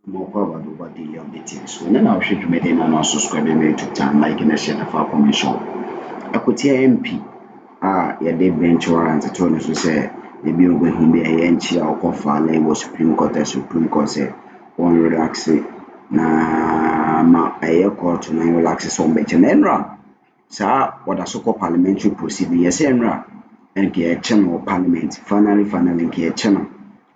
More about what daily updates. When I was to make an subscribe to time like in a share of our commission. I could hear MP. Yeah, they bench warrant to turn to say the bill when he be a NC or confer was Supreme Court say one relax it. Na ma a court to non relax some better enra. Sir, what a so called parliamentary proceeding, yes, enra. And get channel parliament finally get channel.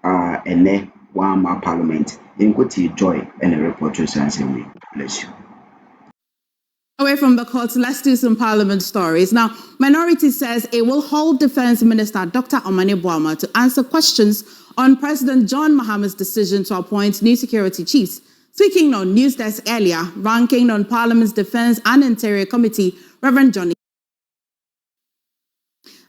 And one more Parliament. In joy and a reporter's answer. Bless you. Away from the courts, let's do some Parliament stories. Now, Minority says it will hold Defense Minister Dr. Ahmed Suale to answer questions on President John Mahama's decision to appoint new security chiefs. Speaking on Newz Desk earlier, ranking on Parliament's Defense and Interior Committee, Reverend Johnny.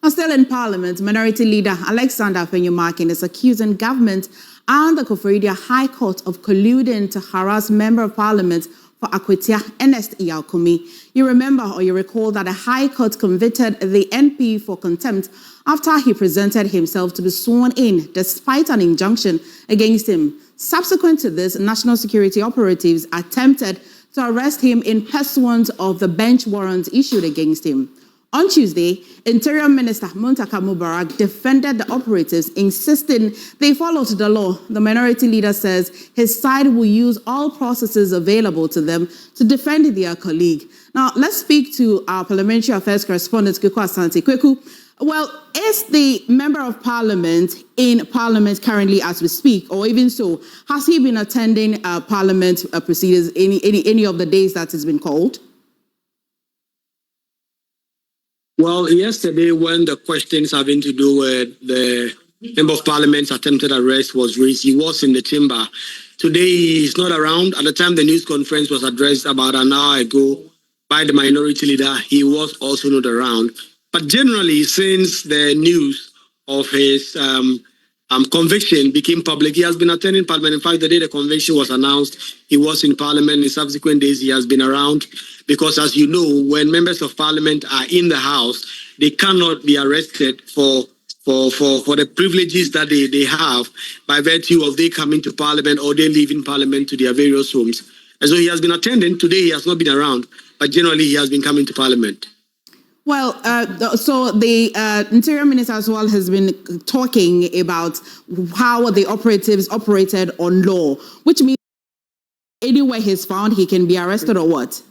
Now, still in Parliament, Minority Leader Alexander Fenyumakin is accusing government and the High Court of colluding to harass Member of Parliament for Akwetia, Ernest Kumi. You remember or you recall that the High Court convicted the NP for contempt after he presented himself to be sworn in despite an injunction against him. Subsequent to this, national security operatives attempted to arrest him in pursuance of the bench warrant issued against him. On Tuesday, Interior Minister Muntaka Mubarak defended the operatives, insisting they followed the law. The Minority Leader says his side will use all processes available to them to defend their colleague. Now, let's speak to our Parliamentary Affairs correspondent, Kweku Asante. Kweku, well, is the Member of Parliament in Parliament currently as we speak, or even so, has he been attending Parliament proceedings any of the days that has been called? Well, yesterday when the questions having to do with the Member of Parliament's attempted arrest was raised, he was in the chamber. Today he's not around. At the time the news conference was addressed about an hour ago by the Minority Leader, he was also not around. But generally, since the news of his conviction became public, he has been attending Parliament. In fact, the day the conviction was announced, he was in Parliament. In subsequent days, he has been around. Because as you know, when members of Parliament are in the House, they cannot be arrested for the privileges that they have by virtue of they coming to Parliament or they leaving Parliament to their various homes. And so he has been attending. Today he has not been around, but generally he has been coming to Parliament. Well, so the Interior Minister as well has been talking about how the operatives operated on law, which means anywhere he's found, he can be arrested or what?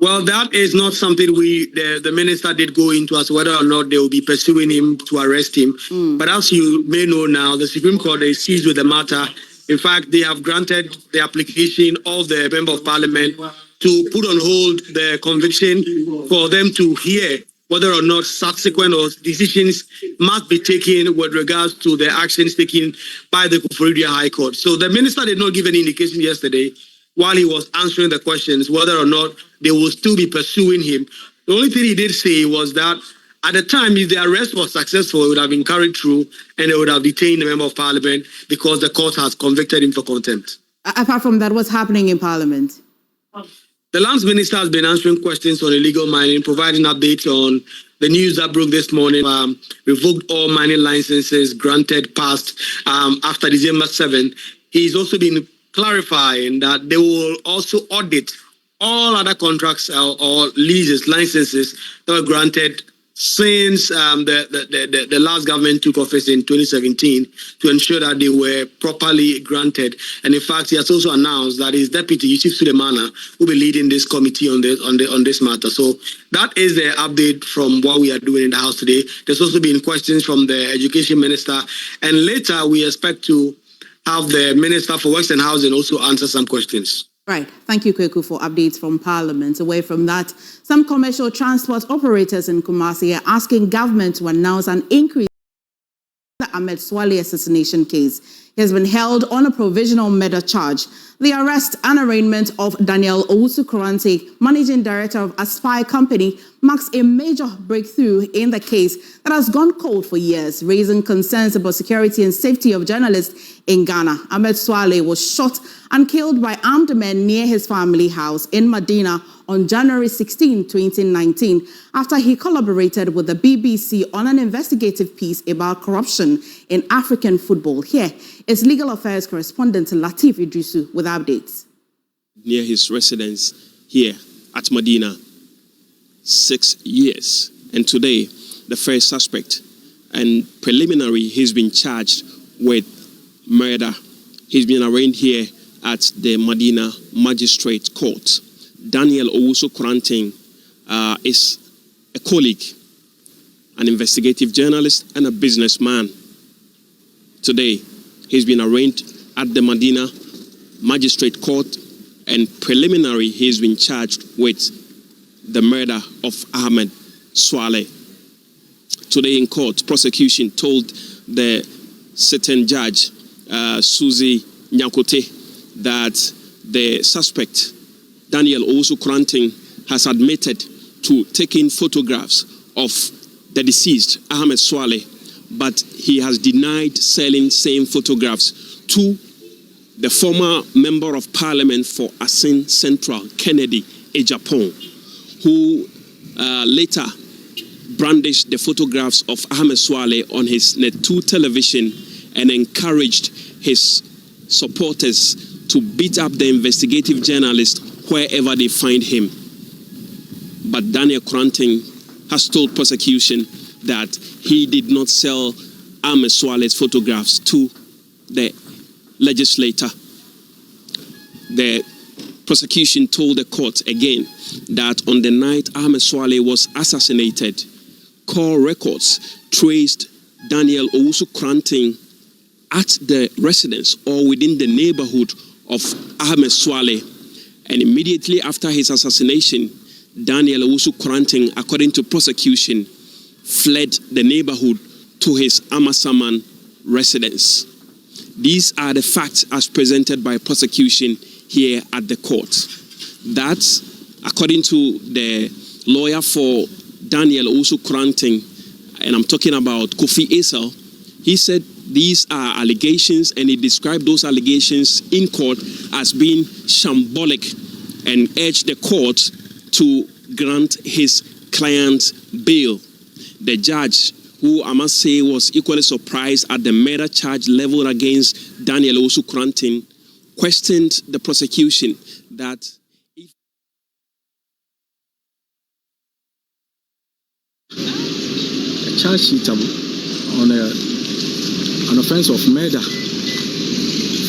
Well, that is not something the minister did go into as whether or not they will be pursuing him to arrest him. But as you may know now, the Supreme Court is seized with the matter. In fact, they have granted the application of the Member of Parliament to put on hold the conviction for them to hear whether or not subsequent or decisions must be taken with regards to the actions taken by the High Court. So the minister did not give any indication yesterday while he was answering the questions whether or not they will still be pursuing him. The only thing he did say was that at the time, if the arrest was successful, it would have been carried through and they would have detained the Member of Parliament because the court has convicted him for contempt. Apart from that, what's happening in Parliament? The Lands Minister has been answering questions on illegal mining, providing updates on the news that broke this morning. Revoked all mining licenses granted past after December 7. He's also been clarifying that they will also audit all other contracts or leases, licenses that were granted since the last government took office in 2017 to ensure that they were properly granted. And in fact, he has also announced that his deputy, Yusuf Sulemana, will be leading this committee on this matter. So that is the update from what we are doing in the House today. There's also been questions from the Education Minister, and later we expect to have the Minister for Works and Housing also answer some questions. Right. Thank you, Kweku, for updates from Parliament. Away from that, some commercial transport operators in Kumasi are asking government to announce an increase in the Ahmed Suale assassination case. He has been held on a provisional murder charge. The arrest and arraignment of Daniel Owusu Kurante, managing director of Aspire Company, marks a major breakthrough in the case that has gone cold for years, raising concerns about security and safety of journalists in Ghana. Ahmed Suale was shot and killed by armed men near his family house in Medina on January 16, 2019, after he collaborated with the BBC on an investigative piece about corruption in African football. Here is legal affairs correspondent Lateef Idrisu with updates. Near his residence here at Medina, 6 years. And today, the first suspect, and preliminary, he's been charged with murder. He's been arraigned here at the Medina Magistrate Court. Daniel Owusu-Koranting is a colleague, an investigative journalist, and a businessman. Today, he's been arraigned at the Medina Magistrate Court, and preliminary, he's been charged with the murder of Ahmed Suale. Today in court, prosecution told the sitting judge, Susie Nyakote, that the suspect, Daniel Owusu-Koranting, has admitted to taking photographs of the deceased, Ahmed Suale, but he has denied selling same photographs to the former member of Parliament for Asin Central, Kennedy Ejapon, who later brandished the photographs of Ahmed Suale on his Net2 television and encouraged his supporters to beat up the investigative journalist wherever they find him. But Daniel Koranting has told prosecution that he did not sell Ahmed Suale's photographs to the legislator. The prosecution told the court again that on the night Ahmed Suale was assassinated, call records traced Daniel Owusu-Koranting at the residence or within the neighborhood of Ahmed Suale. And immediately after his assassination, Daniel Owusu-Koranting, according to prosecution, fled the neighborhood to his Amasaman residence. These are the facts as presented by prosecution here at the court. That, according to the lawyer for Daniel Owusu-Koranting, and I'm talking about Kofi Esel, he said these are allegations, and he described those allegations in court as being shambolic and urged the court to grant his client bail. The judge, who I must say was equally surprised at the murder charge leveled against Daniel Owusu-Koranting, questioned the prosecution that if a charge sheet on an offense of murder.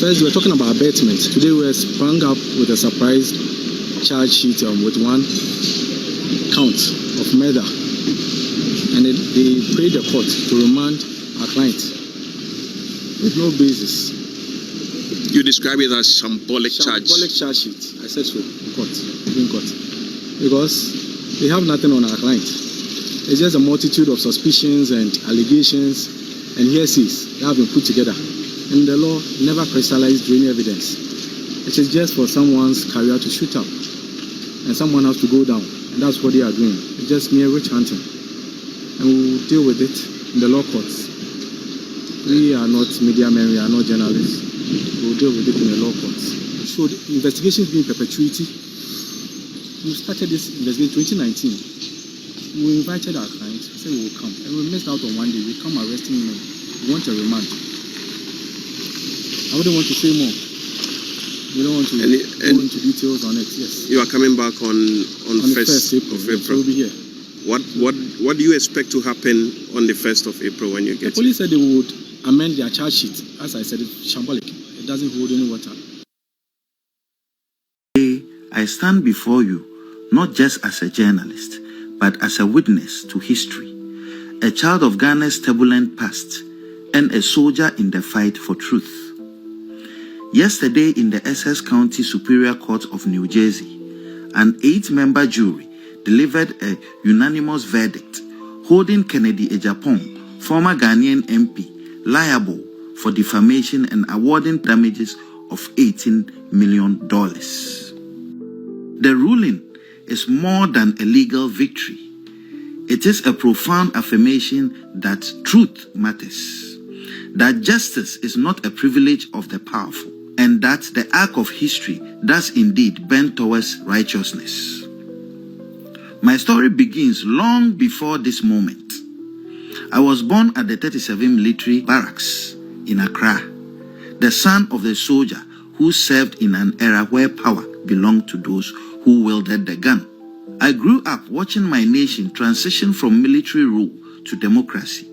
First, we're talking about abatement. Today, we sprung up with a surprise charge sheet with one count of murder. And they prayed the court to remand our client with no basis. you describe it as shambolic charge. Shambolic charge sheet. I said so in court, because they have nothing on our client. It's just a multitude of suspicions and allegations and hearsays that have been put together, and the law never crystallized any evidence. It is just for someone's career to shoot up, and someone has to go down, and that's what they are doing. It's just mere witch hunting, and we'll deal with it in the law courts. We are not media men, we are not journalists. We'll deal with it in the law courts. So the investigation is being perpetuity. We started this investigation in 2019. We invited our clients, we said we will come, and we missed out on one day. We come arresting him. We want a remand. I wouldn't want to say more. We don't want to go into details on it. Yes. You are coming back on the 1st of April. So we'll be here. What do you expect to happen on the 1st of April when you get? The police said they would amend their charge sheet. As I said, it's shambolic. It doesn't hold any water. Today, I stand before you not just as a journalist, but as a witness to history, a child of Ghana's turbulent past, and a soldier in the fight for truth. Yesterday, in the Essex County Superior Court of New Jersey, an 8-member jury delivered a unanimous verdict holding Kennedy Ejapon, former Ghanaian MP, liable for defamation and awarding damages of $18 million. The ruling is more than a legal victory. it is a profound affirmation that truth matters, that justice is not a privilege of the powerful, and that the arc of history does indeed bend towards righteousness. My story begins long before this moment. I was born at the 37 Military Barracks in Accra, the son of the soldier who served in an era where power belonged to those who wielded the gun. I grew up watching my nation transition from military rule to democracy,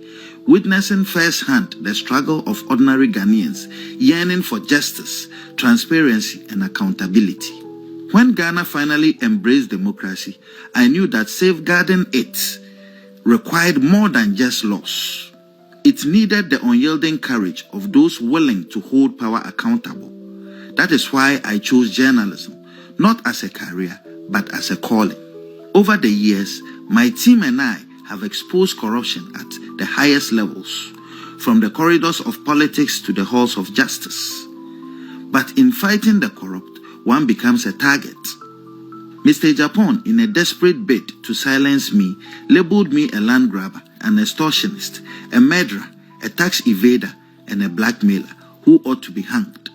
witnessing firsthand the struggle of ordinary Ghanaians yearning for justice, transparency, and accountability. When Ghana finally embraced democracy, I knew that safeguarding it required more than just laws. It needed the unyielding courage of those willing to hold power accountable. That is why I chose journalism, not as a career, but as a calling. Over the years, my team and I have exposed corruption at the highest levels, from the corridors of politics to the halls of justice. But in fighting the corrupt, one becomes a target. Mr. Japan, in a desperate bid to silence me, labeled me a land grabber, an extortionist, a murderer, a tax evader, and a blackmailer who ought to be hanged.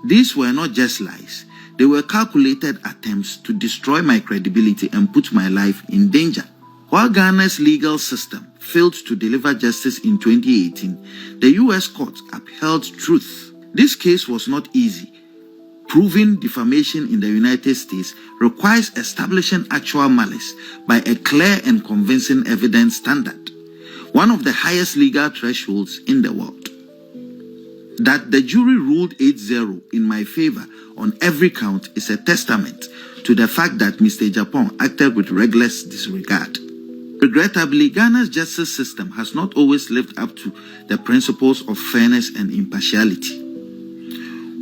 These were not just lies. They were calculated attempts to destroy my credibility and put my life in danger. While Ghana's legal system failed to deliver justice in 2018, the U.S. court upheld truth. This case was not easy. Proving defamation in the United States requires establishing actual malice by a clear and convincing evidence standard, one of the highest legal thresholds in the world. That the jury ruled 8-0 in my favor on every count is a testament to the fact that Mr. Japan acted with reckless disregard. Regrettably, Ghana's justice system has not always lived up to the principles of fairness and impartiality.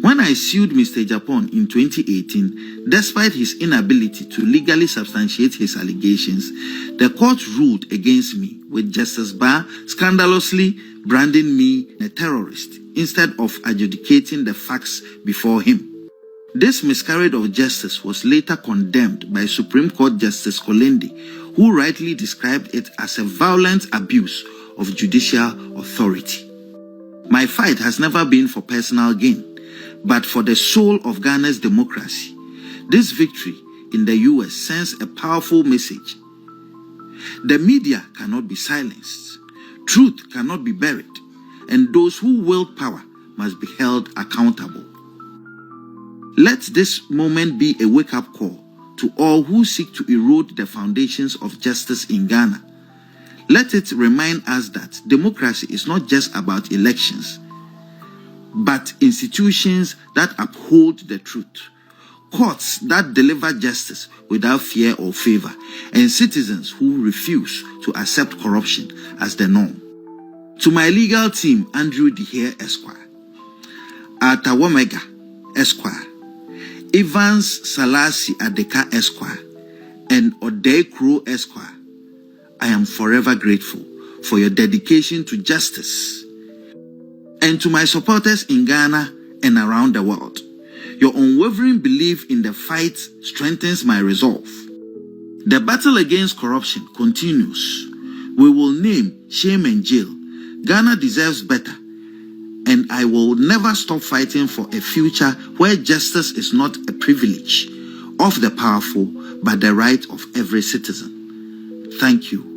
When I sued Mr. Japan in 2018, despite his inability to legally substantiate his allegations, the court ruled against me, with Justice Barr scandalously branding me a terrorist instead of adjudicating the facts before him. This miscarriage of justice was later condemned by Supreme Court Justice Kolende, who rightly described it as a violent abuse of judicial authority. My fight has never been for personal gain, but for the soul of Ghana's democracy. This victory in the US sends a powerful message. The media cannot be silenced, truth cannot be buried, and those who wield power must be held accountable. Let this moment be a wake-up call to all who seek to erode the foundations of justice in Ghana. Let it remind us that democracy is not just about elections, but institutions that uphold the truth, courts that deliver justice without fear or favor, and citizens who refuse to accept corruption as the norm. To my legal team, Andrew Dihare Esquire, Arthur Womega Esquire, Evans Salasi Adeka Esquire, and Odei Kro Esquire, I am forever grateful for your dedication to justice. And to my supporters in Ghana and around the world, your unwavering belief in the fight strengthens my resolve. The battle against corruption continues. We will name, shame, and jail. Ghana deserves better, and I will never stop fighting for a future where justice is not a privilege of the powerful, but the right of every citizen. Thank you.